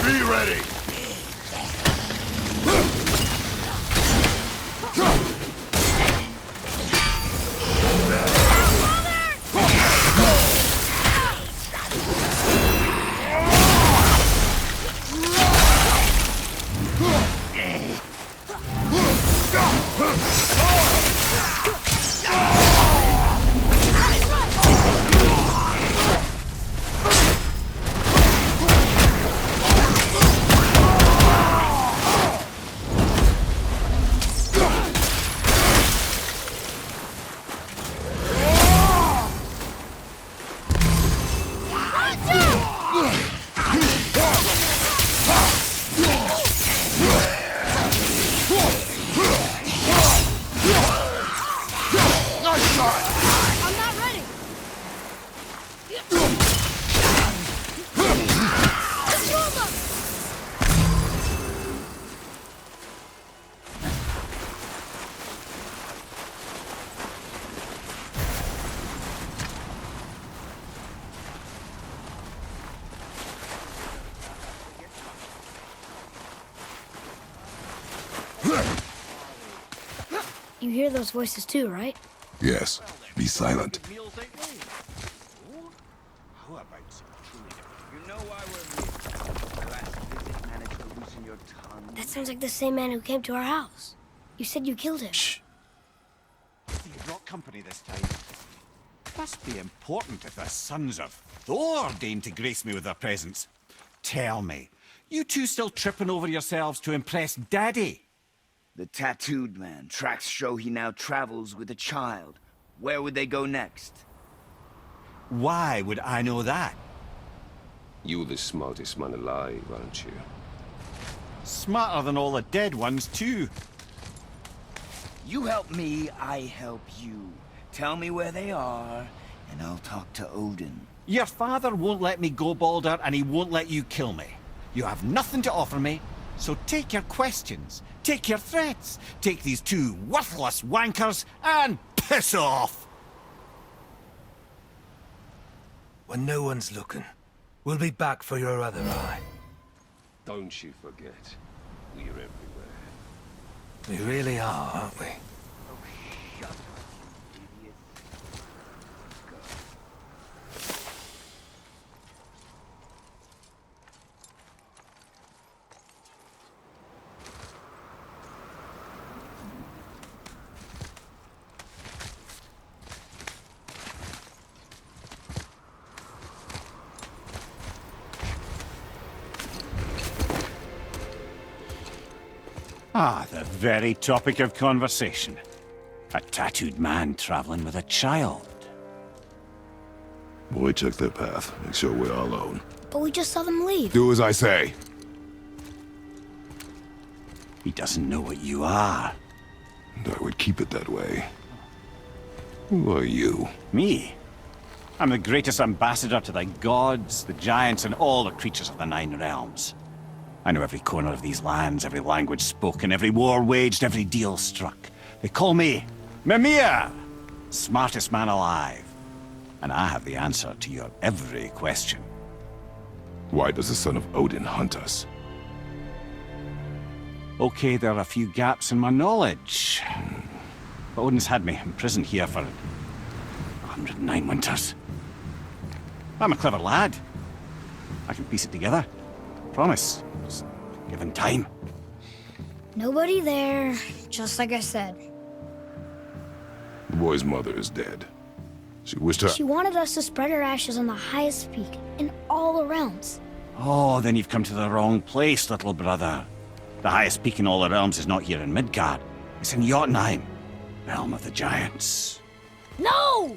Be ready! I'm not ready. You hear those voices too, right? Yes. Be silent. That sounds like the same man who came to our house. You said you killed him. Shh. You've brought company this time. Must be important if the sons of Thor deign to grace me with their presence. Tell me, you two still tripping over yourselves to impress Daddy? The tattooed man. Tracks show he now travels with a child. Where would they go next? Why would I know that? You're the smartest man alive, aren't you? Smarter than all the dead ones, too. You help me, I help you. Tell me where they are, and I'll talk to Odin. Your father won't let me go, Baldur, and he won't let you kill me. You have nothing to offer me, so take your questions, take your threats, take these two worthless wankers, and piss off! When no one's looking, we'll be back for your other eye. Don't you forget, we're everywhere. We really are, aren't we? Oh, shut up, idiot. Go. Ah, the very topic of conversation. A tattooed man traveling with a child. Boy, check their path. Make sure we're all alone. But we just saw them leave. Do as I say. He doesn't know what you are. And I would keep it that way. Who are you? Me? I'm the greatest ambassador to the gods, the giants, and all the creatures of the Nine Realms. I know every corner of these lands, every language spoken, every war waged, every deal struck. They call me Mimir, smartest man alive. And I have the answer to your every question. Why does the son of Odin hunt us? Okay, there are a few gaps in my knowledge. But Odin's had me imprisoned here for 109 winters. I'm a clever lad. I can piece it together. Promise. Just given time. Nobody there, just like I said. The boy's mother is dead. She wished her... She wanted us to spread her ashes on the highest peak in all the realms. Oh, then you've come to the wrong place, little brother. The highest peak in all the realms is not here in Midgard. It's in Jotunheim, realm of the giants. No!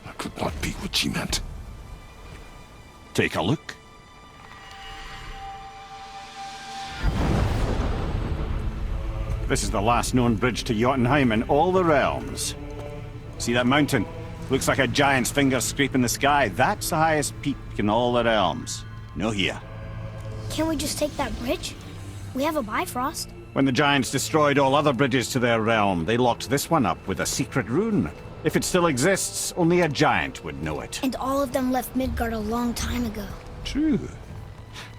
That could not be what she meant. Take a look. This is the last known bridge to Jotunheim in all the realms. See that mountain? Looks like a giant's finger scraping the sky. That's the highest peak in all the realms. No here. Can't we just take that bridge? We have a Bifrost. When the giants destroyed all other bridges to their realm, they locked this one up with a secret rune. If it still exists, only a giant would know it. And all of them left Midgard a long time ago. True.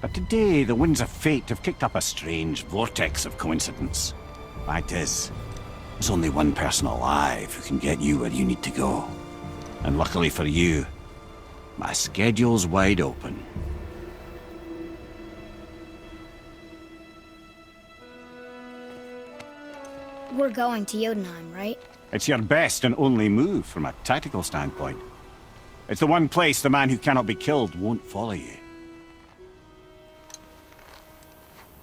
But today, the winds of fate have kicked up a strange vortex of coincidence. Fact is, there's only one person alive who can get you where you need to go. And luckily for you, my schedule's wide open. We're going to Jotunheim, right? It's your best and only move from a tactical standpoint. It's the one place the man who cannot be killed won't follow you.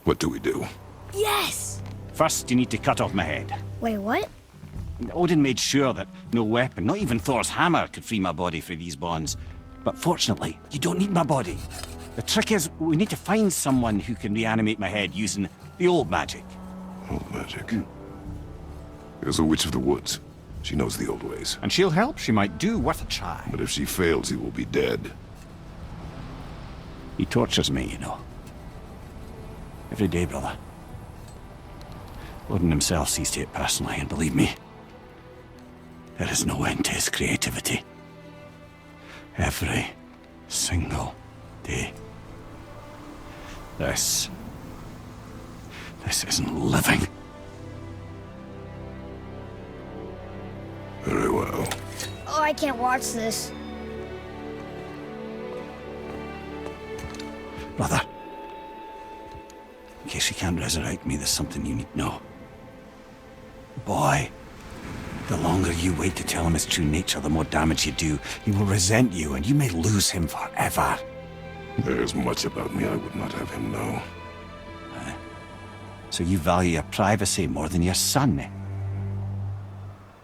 What do we do? Yes! First, you need to cut off my head. Wait, what? Odin made sure that no weapon, not even Thor's hammer, could free my body from these bonds. But fortunately, you don't need my body. The trick is, we need to find someone who can reanimate my head using the old magic. Old magic. There's a witch of the woods. She knows the old ways. And she'll help. She might do worth a try. But if she fails, he will be dead. He tortures me, you know. Every day, brother. Odin himself sees to it personally, and believe me, there is no end to his creativity. Every single day. This isn't living. Very well. Oh, I can't watch this. Brother, in case you can't resurrect me, there's something you need to know. Boy, the longer you wait to tell him his true nature, the more damage you do. He will resent you, and you may lose him forever. There's much about me I would not have him know. So you value your privacy more than your son, eh?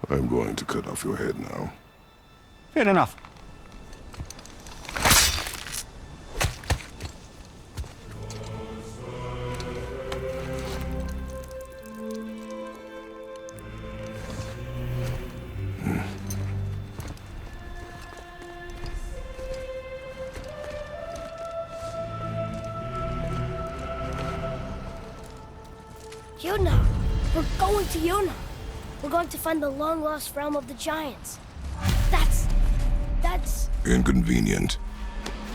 I'm going to cut off your head now. Fair enough. Jotunheim! We're going to Jotunheim! We're going to find the long-lost realm of the giants. That's... Inconvenient.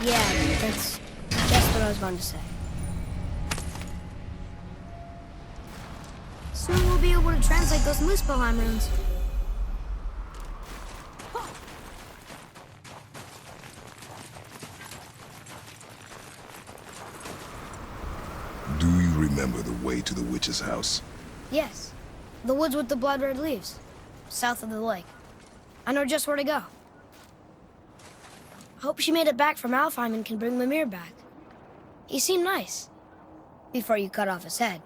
Yeah, that's just what I was going to say. Soon we'll be able to translate those Muspelheim runes. Do you remember the way to the witch's house? Yes. The woods with the blood-red leaves. South of the lake. I know just where to go. Hope she made it back from Alfheim and can bring Mimir back. He seemed nice. Before you cut off his head.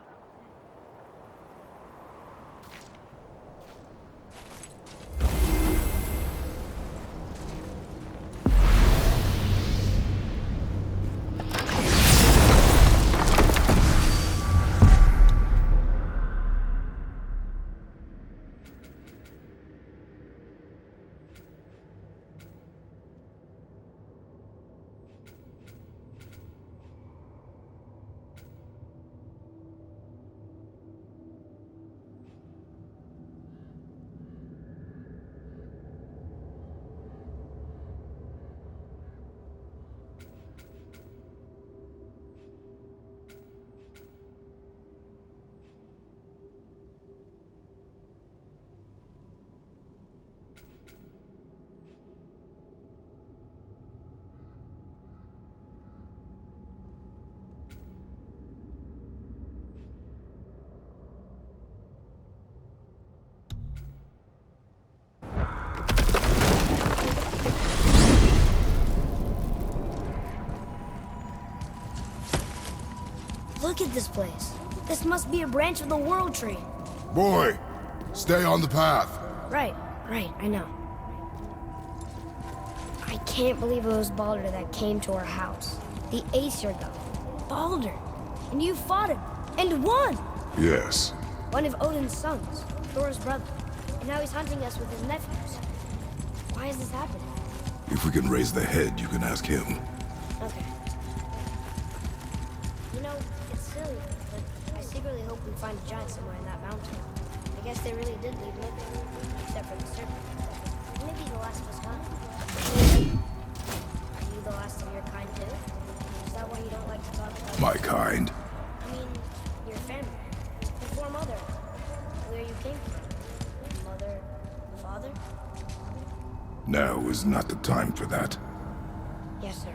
Look at this place. This must be a branch of the World Tree. Boy, stay on the path. Right, I know. I can't believe it was Baldur that came to our house. The Aesir god. Baldur. And you fought him. And won! Yes. One of Odin's sons. Thor's brother. And now he's hunting us with his nephews. Why is this happening? If we can raise the head, you can ask him. Okay. You know, it's silly, but I secretly hope we find a giant somewhere in that mountain. I guess they really did leave nothing, except for the serpent. Maybe the last of us, huh? Are you the last of your kind too? Is that why why you don't like to talk about My kind. I mean, your family. Before Mother. Where you came from. Mother, father? Now is not the time for that. Yes, sir.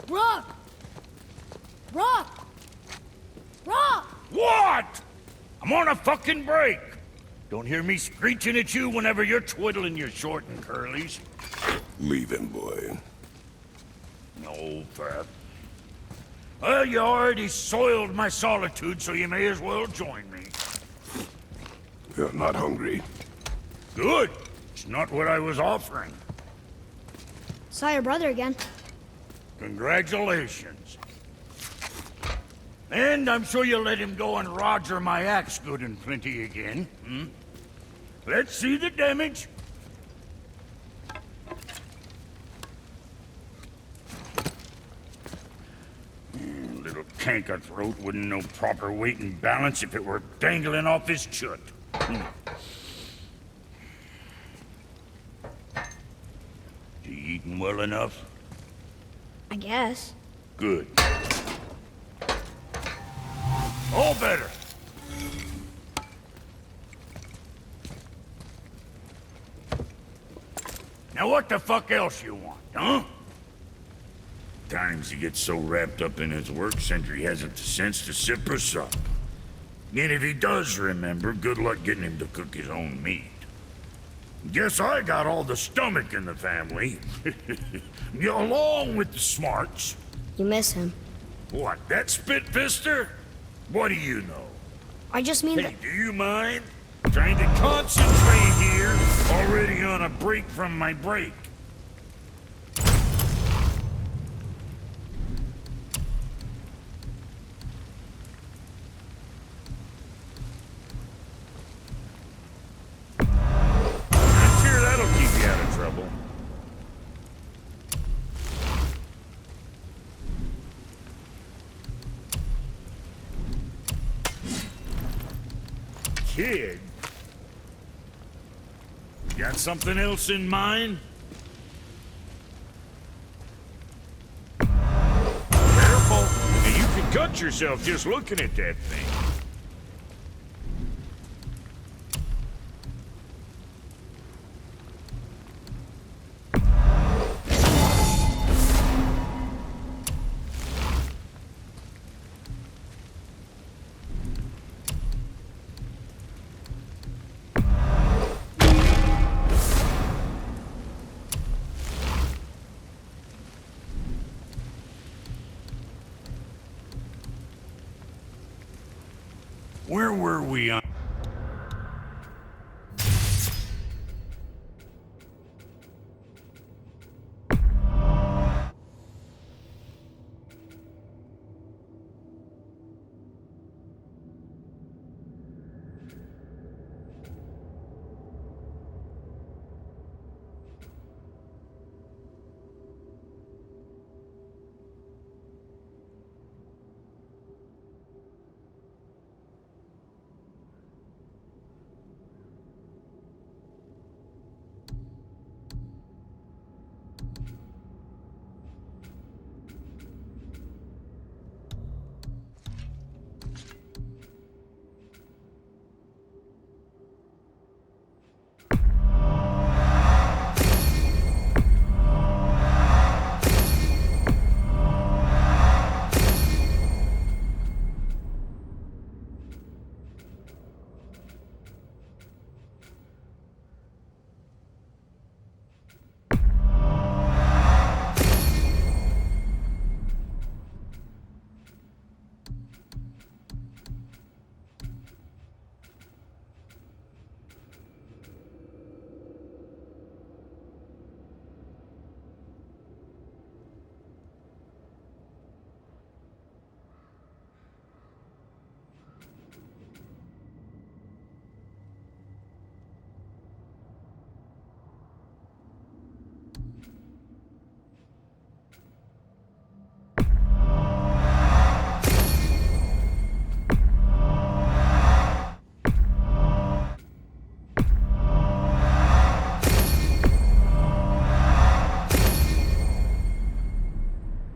Rock! Rock! Rock! What? I'm on a fucking break. Don't hear me screeching at you whenever you're twiddling your short and curlies. Leave him, boy. No, Pat. Well, you already soiled my solitude, so you may as well join me. You're not hungry. Good. It's not what I was offering. Saw your brother again. Congratulations. And I'm sure you'll let him go and roger my axe good and plenty again, hmm? Let's see the damage. Little canker throat wouldn't know proper weight and balance if it were dangling off his chut. You eating well enough? I guess. Good. All better. Now what the fuck else you want, huh? Times he gets so wrapped up in his work, Sentry hasn't the sense to sip or sup. And if he does remember, good luck getting him to cook his own meat. Guess I got all the stomach in the family. Along with the smarts. You miss him. What, that spit-fister? What do you know? I just mean Hey, that... do you mind? Trying to concentrate here, already on a break from my break. I'm sure that'll keep you out of trouble. Kid? Got something else in mind? Careful! You could cut yourself just looking at that thing. Where were we on?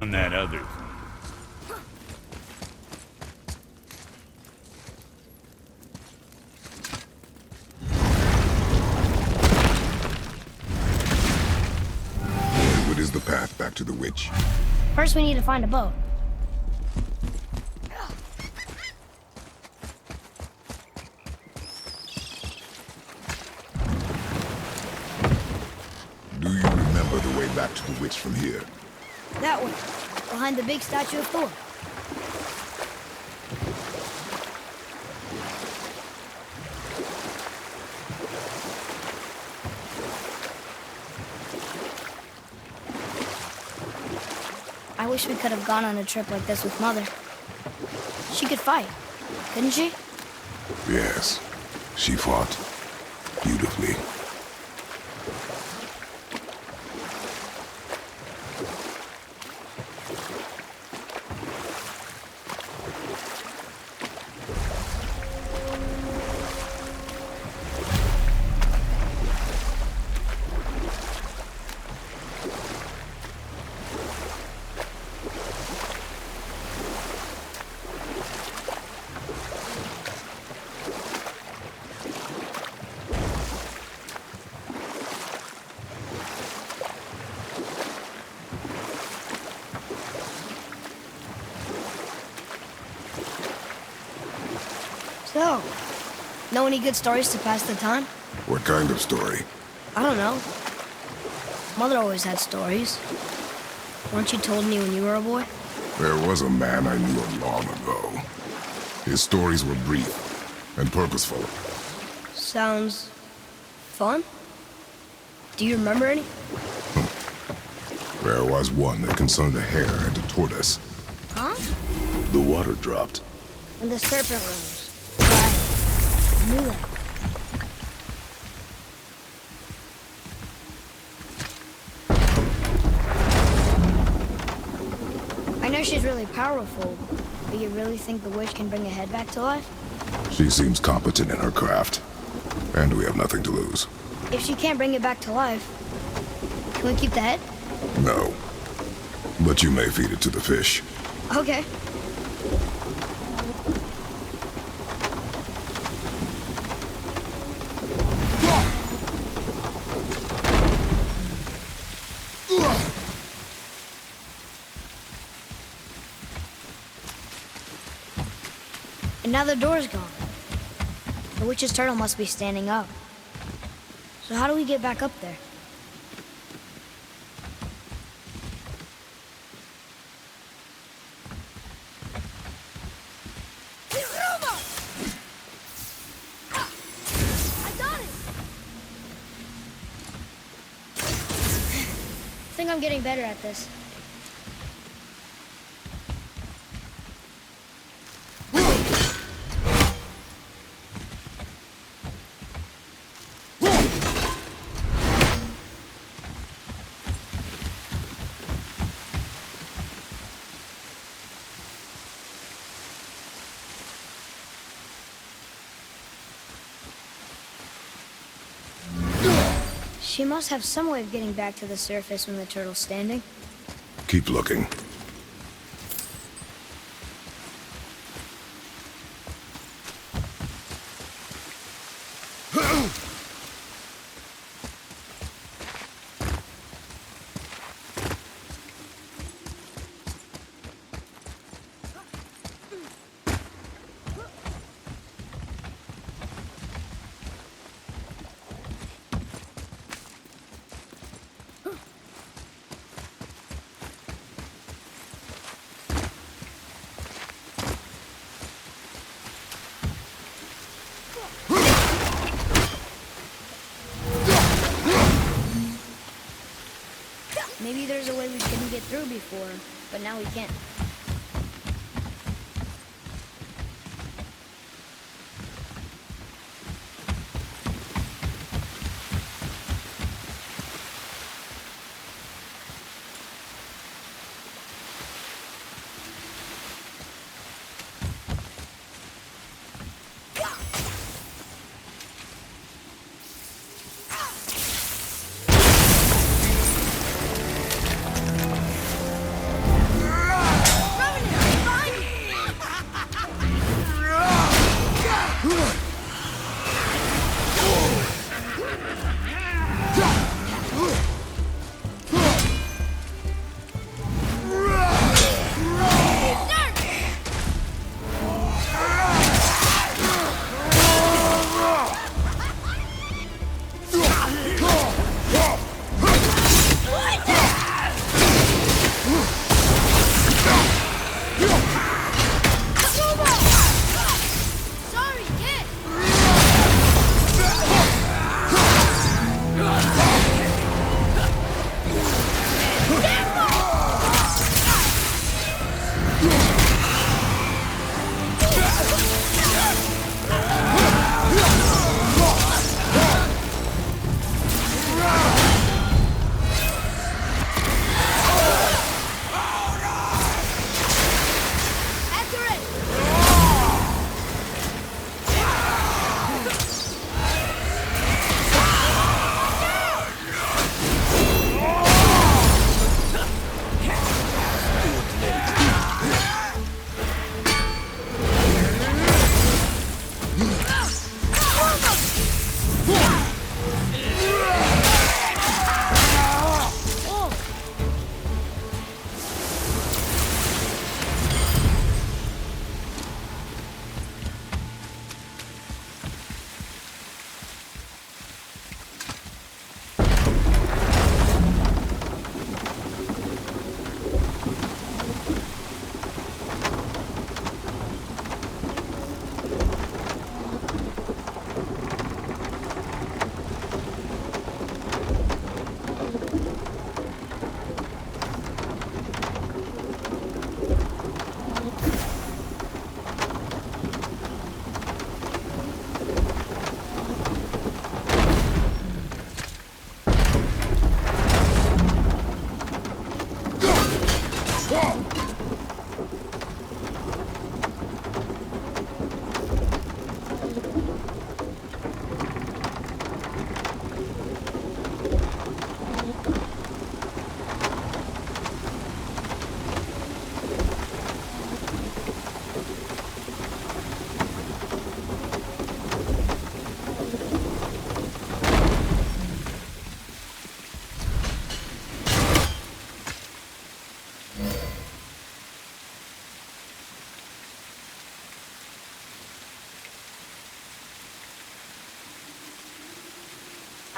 on that other thing. What is the path back to the witch? First, we need to find a boat. Do you remember the way back to the witch from here? That way, behind the big statue of Thor. I wish we could have gone on a trip like this with Mother. She could fight, couldn't she? Yes. She fought. Beautifully. So, know any good stories to pass the time? What kind of story? I don't know. Mother always had stories. Weren't you told me when you were a boy? There was a man I knew long ago. His stories were brief and purposeful. Sounds fun. Do you remember any? There was one that concerned a hare and a tortoise. Huh? The water dropped. And the serpent rose. Right. I knew that. I know she's really powerful, but you really think the witch can bring a head back to life? She seems competent in her craft. And we have nothing to lose. If she can't bring it back to life, can we keep the head? No. But you may feed it to the fish. Okay. And now the door's gone. The witch's turtle must be standing up. So how do we get back up there? I got it! I think I'm getting better at this. She must have some way of getting back to the surface when the turtle's standing. Keep looking. Maybe there's a way we couldn't get through before, but now we can.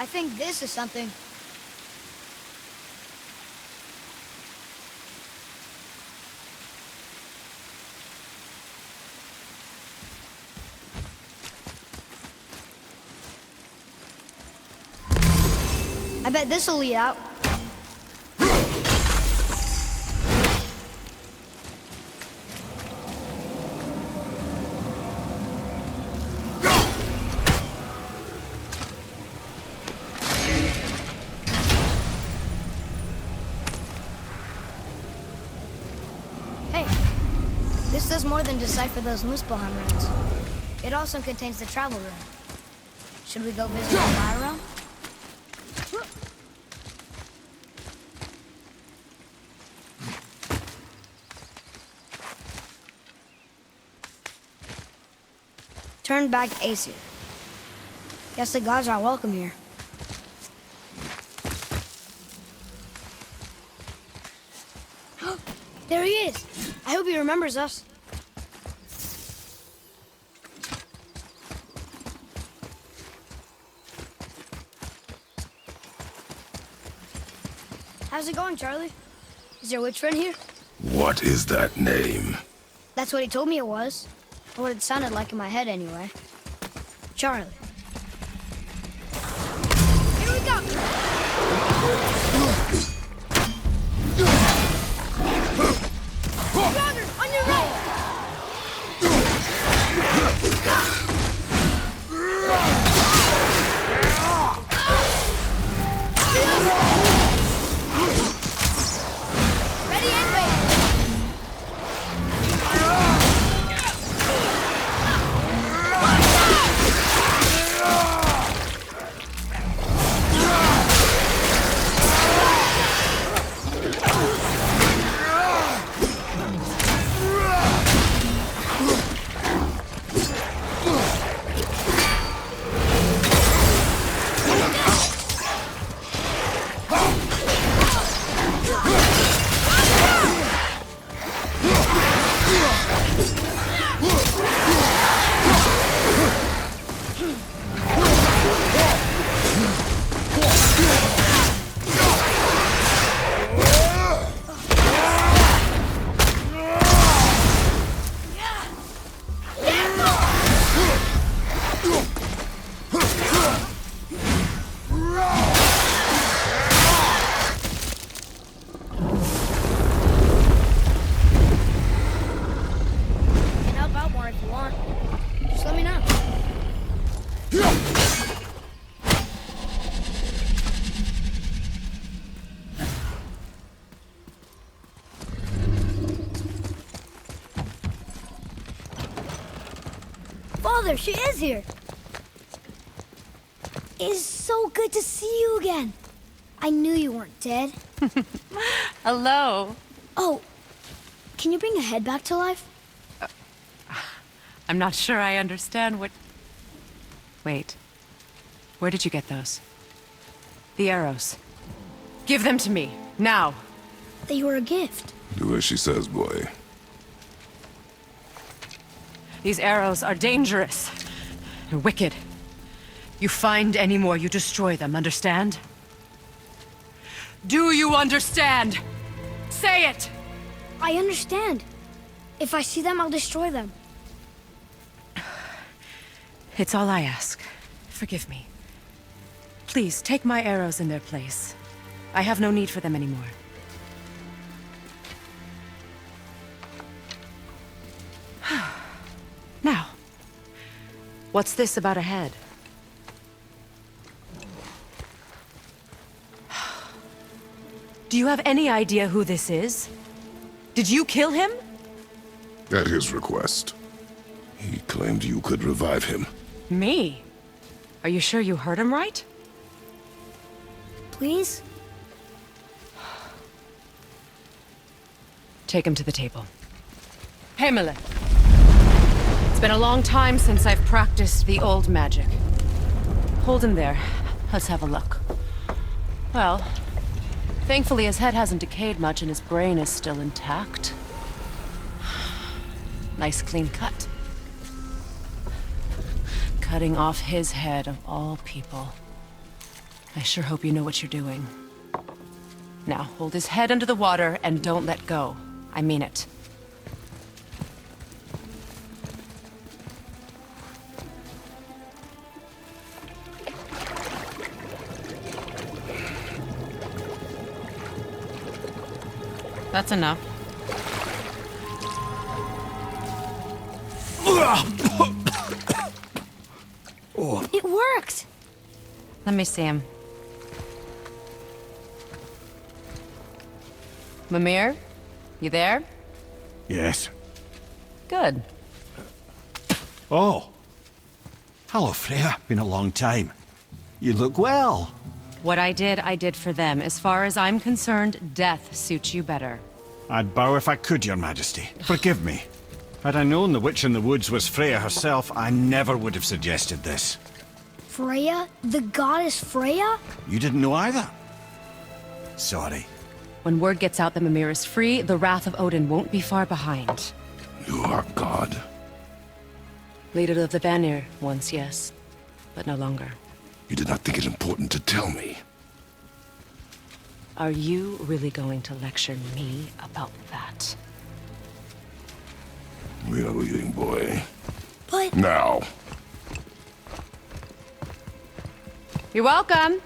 I think this is something. I bet this'll lead out. Hey, this does more than decipher those Muspelheim runes. It also contains the travel rune. Should we go visit Elvira? Turn back Aesir. Guess the gods aren't welcome here. There he is! I hope he remembers us. How's it going, Charlie? Is your witch friend here? What is that name? That's what he told me it was. Or what it sounded like in my head, anyway. Charlie. Here we go! Roger, on your right! Ready and wait! Father, she is here. It is so good to see you again. I knew you weren't dead. Hello. Oh, can you bring a head back to life? I'm not sure I understand what... Wait. Where did you get those? The arrows. Give them to me, now. They were a gift. Do as she says, boy. These arrows are dangerous and wicked. You find any more, you destroy them, understand? Do you understand? Say it! I understand. If I see them, I'll destroy them. It's all I ask. Forgive me. Please, take my arrows in their place. I have no need for them anymore. Now, what's this about a head? Do you have any idea who this is? Did you kill him? At his request. He claimed you could revive him. Me? Are you sure you heard him right? Please? Take him to the table. Himmelen. It's been a long time since I've practiced the old magic. Hold him there. Let's have a look. Well, thankfully his head hasn't decayed much and his brain is still intact. Nice clean cut. Cutting off his head of all people. I sure hope you know what you're doing. Now, hold his head under the water and don't let go. I mean it. That's enough. It worked! Let me see him. Mimir? You there? Yes. Good. Oh. Hello, Freya. Been a long time. You look well. What I did for them. As far as I'm concerned, death suits you better. I'd bow if I could, Your Majesty. Forgive me. Had I known the witch in the woods was Freya herself, I never would have suggested this. Freya? The goddess Freya? You didn't know either? Sorry. When word gets out that Mimir is free, the wrath of Odin won't be far behind. You are God. Leader of the Vanir, once, yes. But no longer. You did not think it important to tell me. Are you really going to lecture me about that? We are leaving, boy. But... Now. You're welcome!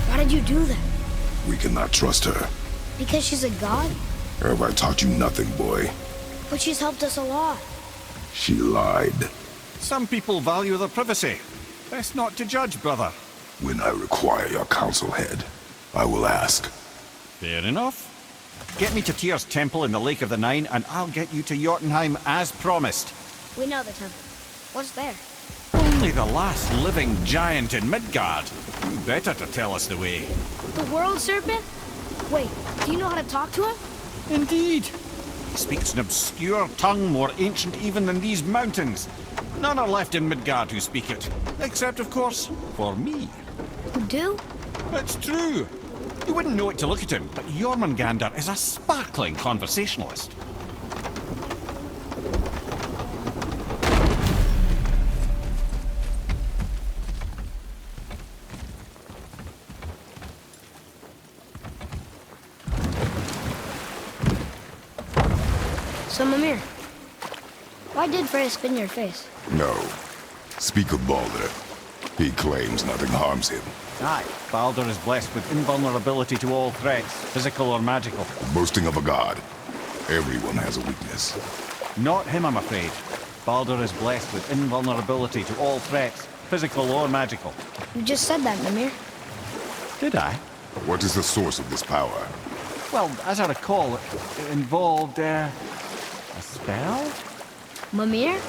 Why did you do that? We cannot trust her. Because she's a god? Have I taught you nothing, boy? But she's helped us a lot. She lied. Some people value their privacy. Best not to judge, brother. When I require your council head, I will ask. Fair enough. Get me to Tyr's temple in the Lake of the Nine, and I'll get you to Jotunheim as promised. We know the temple. What's there? Only the last living giant in Midgard. You better to tell us the way. The world serpent? Wait, do you know how to talk to him? Indeed. He speaks an obscure tongue more ancient even than these mountains. None are left in Midgard who speak it. Except, of course, for me. You do? It's true. You wouldn't know it to look at him, but Jormungandr is a sparkling conversationalist. So, Mimir, why did Freya spin your face? No. Speak of Baldur. He claims nothing harms him. Aye, Baldur is blessed with invulnerability to all threats, physical or magical. Boasting of a god. Everyone has a weakness. Not him, I'm afraid. Baldur is blessed with invulnerability to all threats, physical or magical. You just said that, Mimir. Did I? What is the source of this power? Well, as I recall, it involved, a spell? Mimir?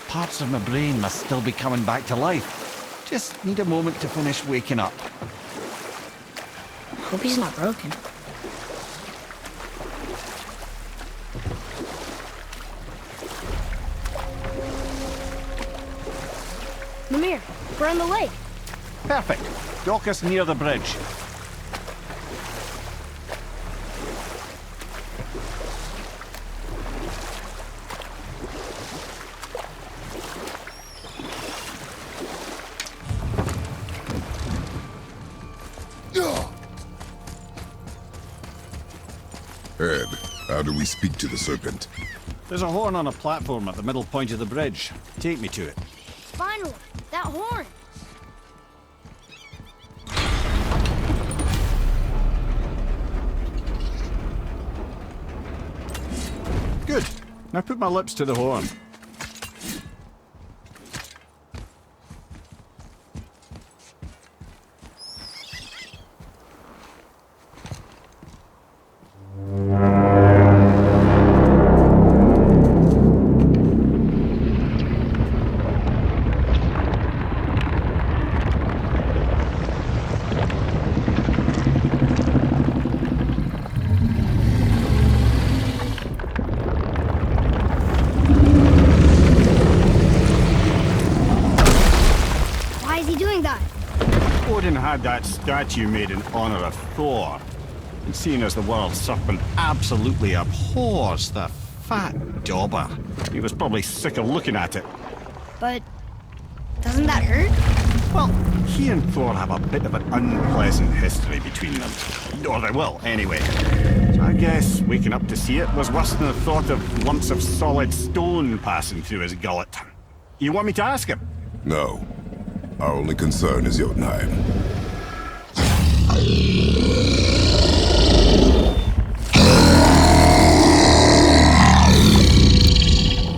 Parts of my brain must still be coming back to life. Just need a moment to finish waking up. Hope he's not broken. Mimir, we're on the lake. Perfect. Dock us near the bridge. Ed, how do we speak to the serpent? There's a horn on a platform at the middle point of the bridge. Take me to it. Finally, that horn. Good. Now put my lips to the horn. Why is he doing that? Odin had that statue made in honor of Thor. And seeing as the world serpent absolutely abhors the fat dauber, he was probably sick of looking at it. But doesn't that hurt? Well, he and Thor have a bit of an unpleasant history between them. Or they will, anyway. So I guess waking up to see it was worse than the thought of lumps of solid stone passing through his gullet. You want me to ask him? No. Our only concern is Jotunheim.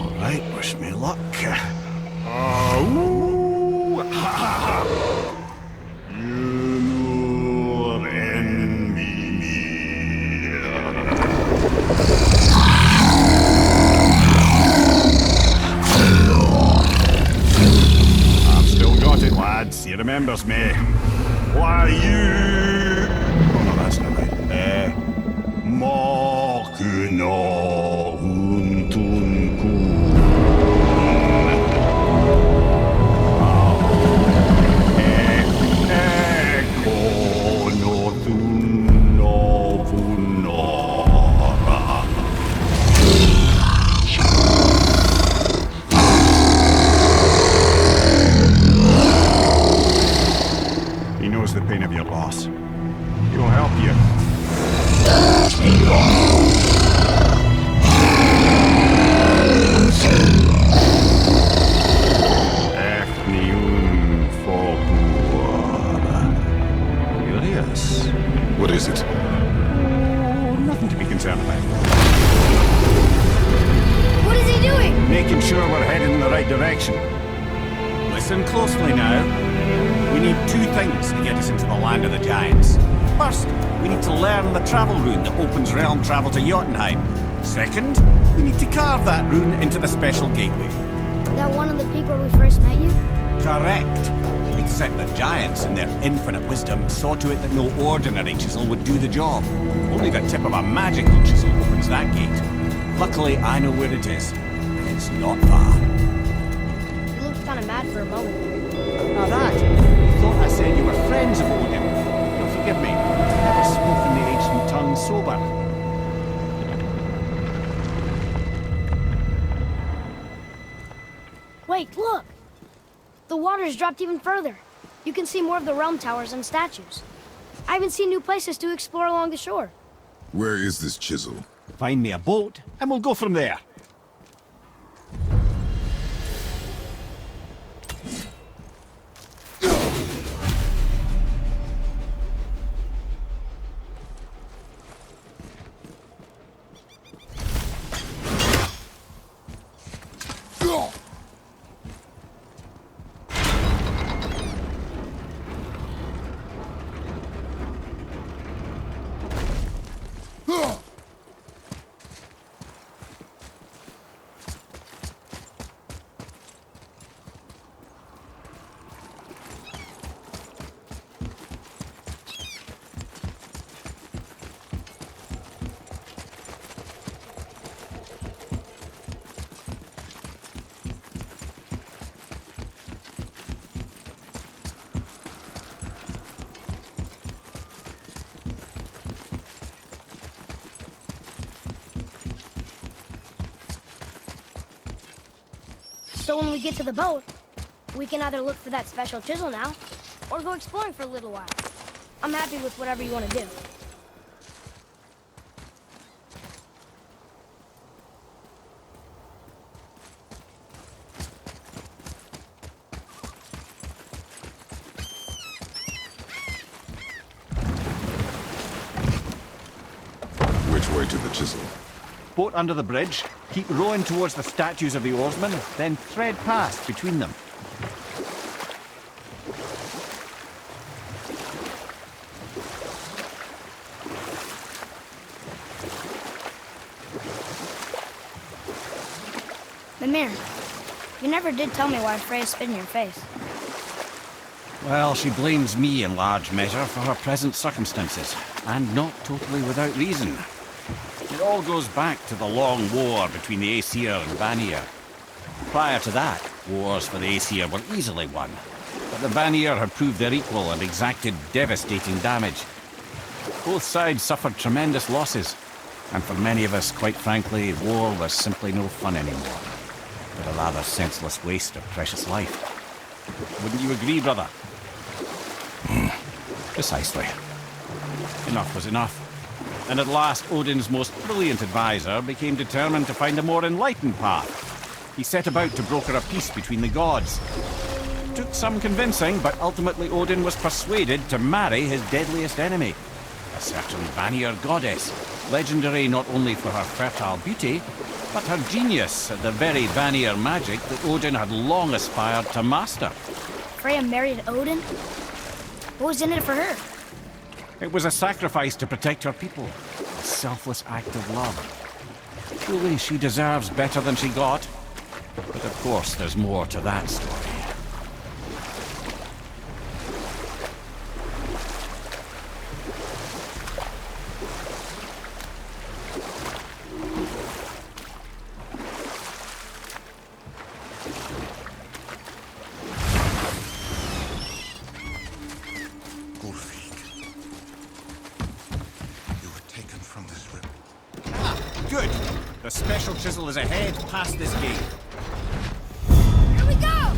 All right, wish me luck. Oh, ha ha ha! You envy me. I've still got it, lads. He remembers me. Why you? Oh no, that's not right. Makuna untunku. He knows the pain of your loss. He'll help you. Curious. What is it? Oh, nothing to be concerned about. What is he doing? Making sure we're heading in the right direction. Listen closely now. We need two things to get us into the land of the giants. First, we need to learn the travel rune that opens realm travel to Jotunheim. Second, we need to carve that rune into the special gateway. That one of the peak where we first met you? Correct. Except the giants, in their infinite wisdom, saw to it that no ordinary chisel would do the job. Only the tip of a magical chisel opens that gate. Luckily, I know where it is. It's not far. You looked kind of mad for a moment. Now that, you thought I said you were friends of Odin. You'll forgive me. I've never spoken the ancient tongue sober. Wait, look! The water's dropped even further. You can see more of the realm towers and statues. I even see new places to explore along the shore. Where is this chisel? Find me a boat, and we'll go from there. So when we get to the boat, we can either look for that special chisel now, or go exploring for a little while. I'm happy with whatever you want to do. Which way to the chisel? Boat under the bridge, keep rowing towards the statues of the oarsmen, then thread past between them. Mimir, you never did tell me why Freya spit in your face. Well, she blames me in large measure for her present circumstances, and not totally without reason. It all goes back to the long war between the Aesir and Vanir. Prior to that, wars for the Aesir were easily won, but the Vanir had proved their equal and exacted devastating damage. Both sides suffered tremendous losses, and for many of us, quite frankly, war was simply no fun anymore. but a rather senseless waste of precious life. Wouldn't you agree, brother? Precisely. Enough was enough. And at last, Odin's most brilliant advisor became determined to find a more enlightened path. He set about to broker a peace between the gods. Took some convincing, but ultimately Odin was persuaded to marry his deadliest enemy, a certain Vanir goddess, legendary not only for her fertile beauty, but her genius at the very Vanir magic that Odin had long aspired to master. Freya married Odin? What was in it for her? It was a sacrifice to protect her people, a selfless act of love. Truly, she deserves better than she got. But of course, there's more to that story. Good. The special chisel is ahead, past this gate. Here we go!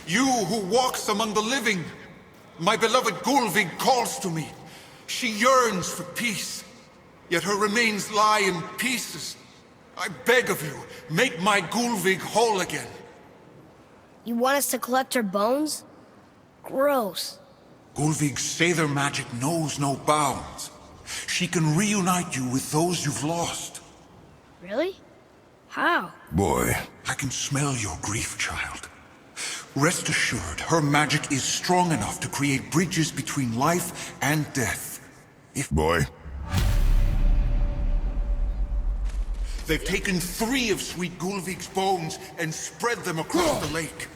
You who walks among the living, my beloved Gulvig calls to me. She yearns for peace, yet her remains lie in pieces. I beg of you, make my Gulvig whole again. You want us to collect her bones? Gross. Gulvig's Seidr magic knows no bounds. She can reunite you with those you've lost. Really? How? Boy. I can smell your grief, child. Rest assured, her magic is strong enough to create bridges between life and death. Boy. They've taken 3 of Sweet Gulvig's bones and spread them across the lake.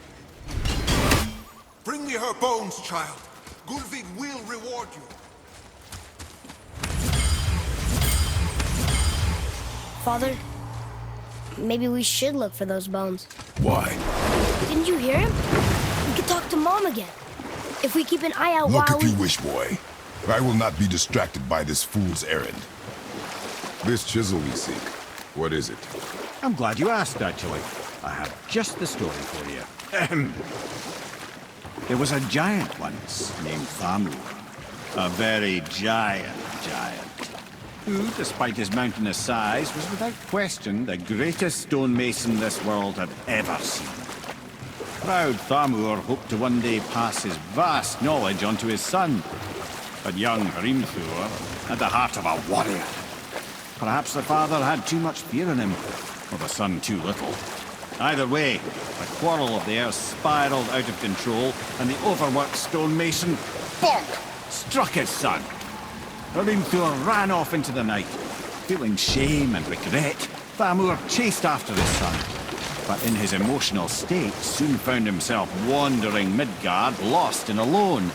Bring me her bones, child. Gulvig will reward you. Father, maybe we should look for those bones. Why? Didn't you hear him? We could talk to Mom again. If we keep an eye out Look while if you wish, boy. I will not be distracted by this fool's errand. This chisel we seek, What is it? I'm glad you asked, actually. I have just the story for you. Ahem. There was a giant once named Thamur. A very giant, who, despite his mountainous size, was without question the greatest stonemason this world had ever seen. Proud Thamur hoped to one day pass his vast knowledge on to his son. But young Hrimthur had the heart of a warrior. Perhaps the father had too much fear in him, or the son too little. Either way, the quarrel of the earth spiraled out of control, and the overworked stonemason, bonk, struck his son. Hrimthur ran off into the night. Feeling shame and regret, Thamur chased after his son, but in his emotional state soon found himself wandering Midgard, lost and alone.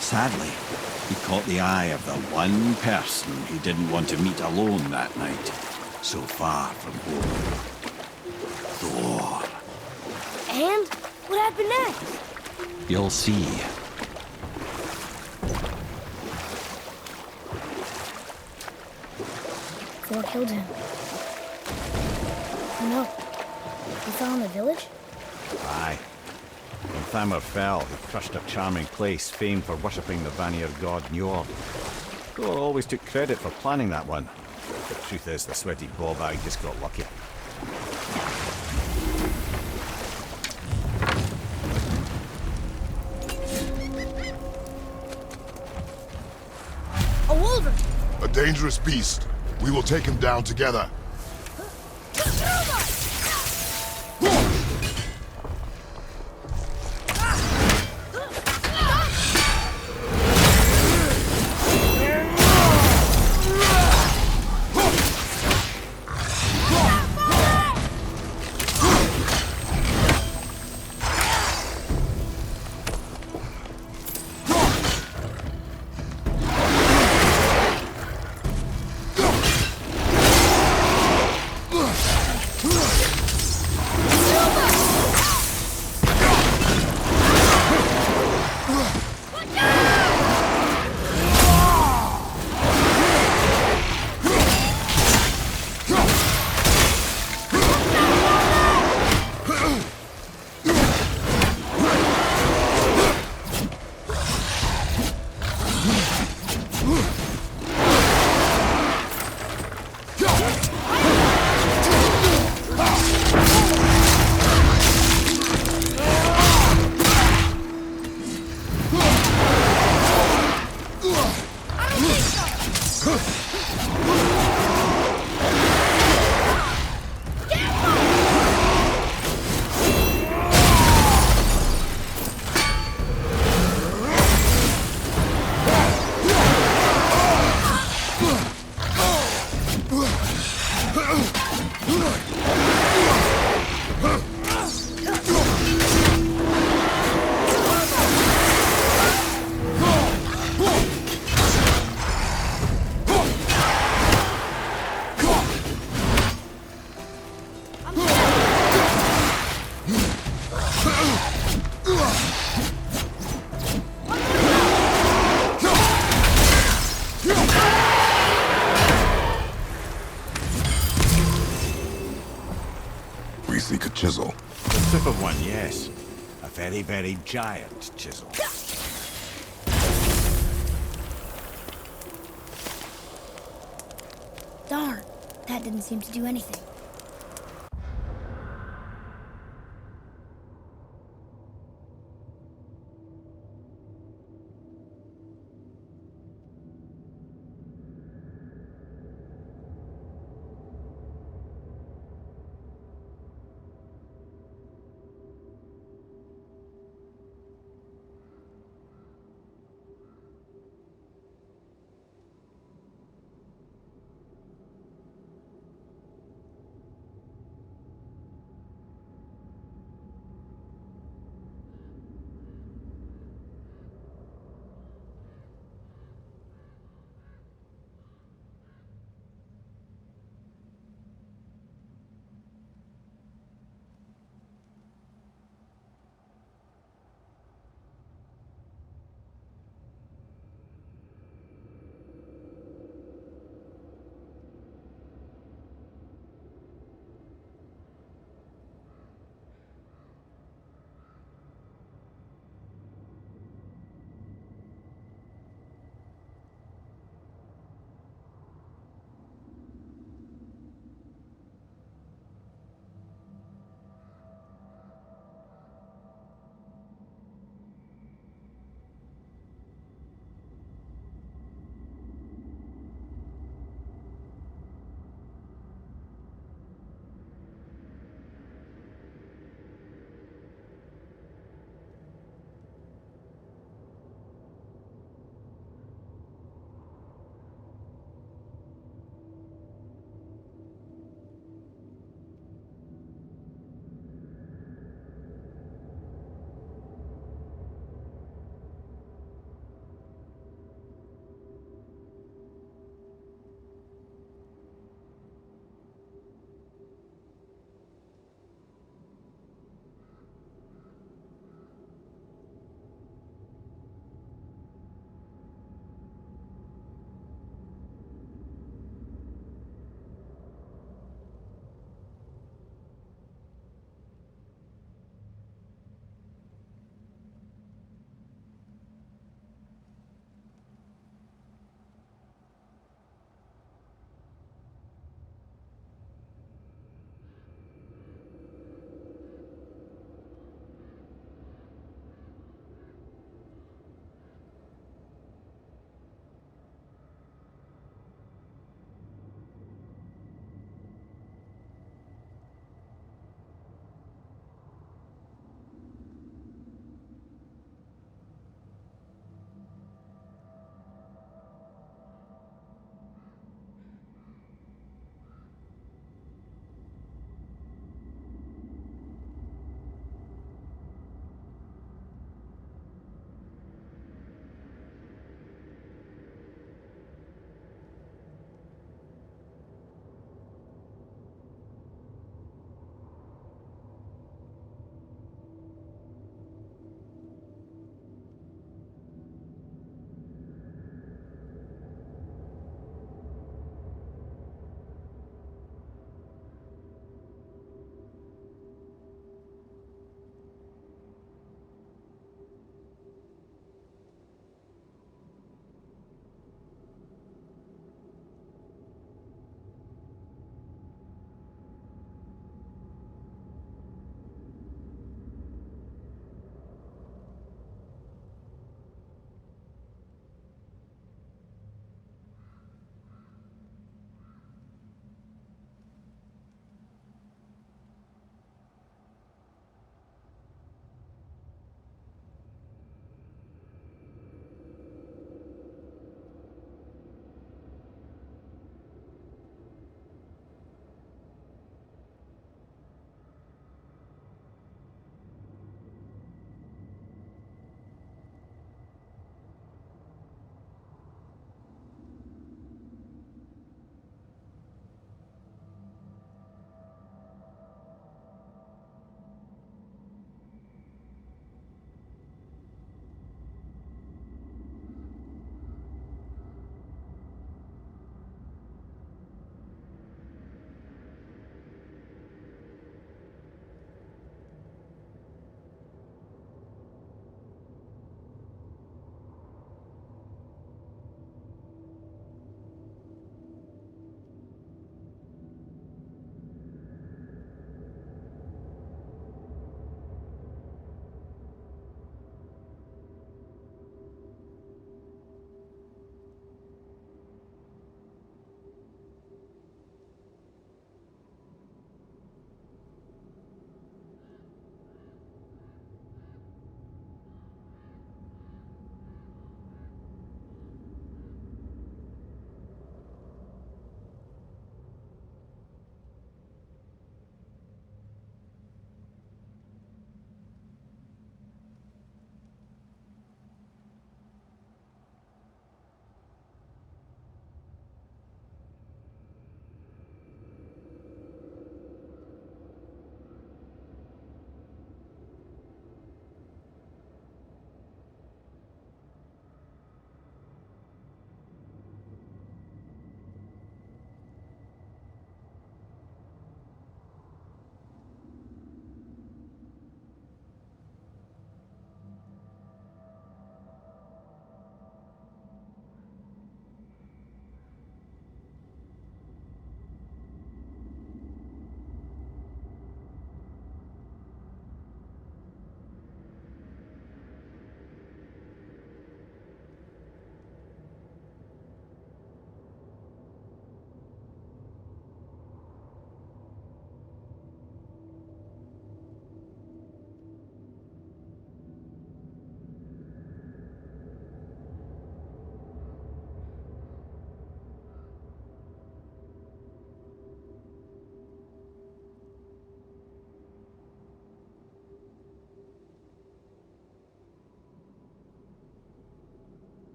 Sadly, he caught the eye of the one person he didn't want to meet alone that night, so far from home. Thor. And what happened next? You'll see. Thor killed him. No. He fell in the village? Aye. When Thamur fell, he crushed a charming place famed for worshipping the Vanir god Njord. Thor always took credit for planning that one. The truth is, the sweaty ballbag just got lucky. A wolverine! A dangerous beast. We will take him down together. We seek a chisel. The tip of one, yes. A very, very giant chisel. Darn, that didn't seem to do anything.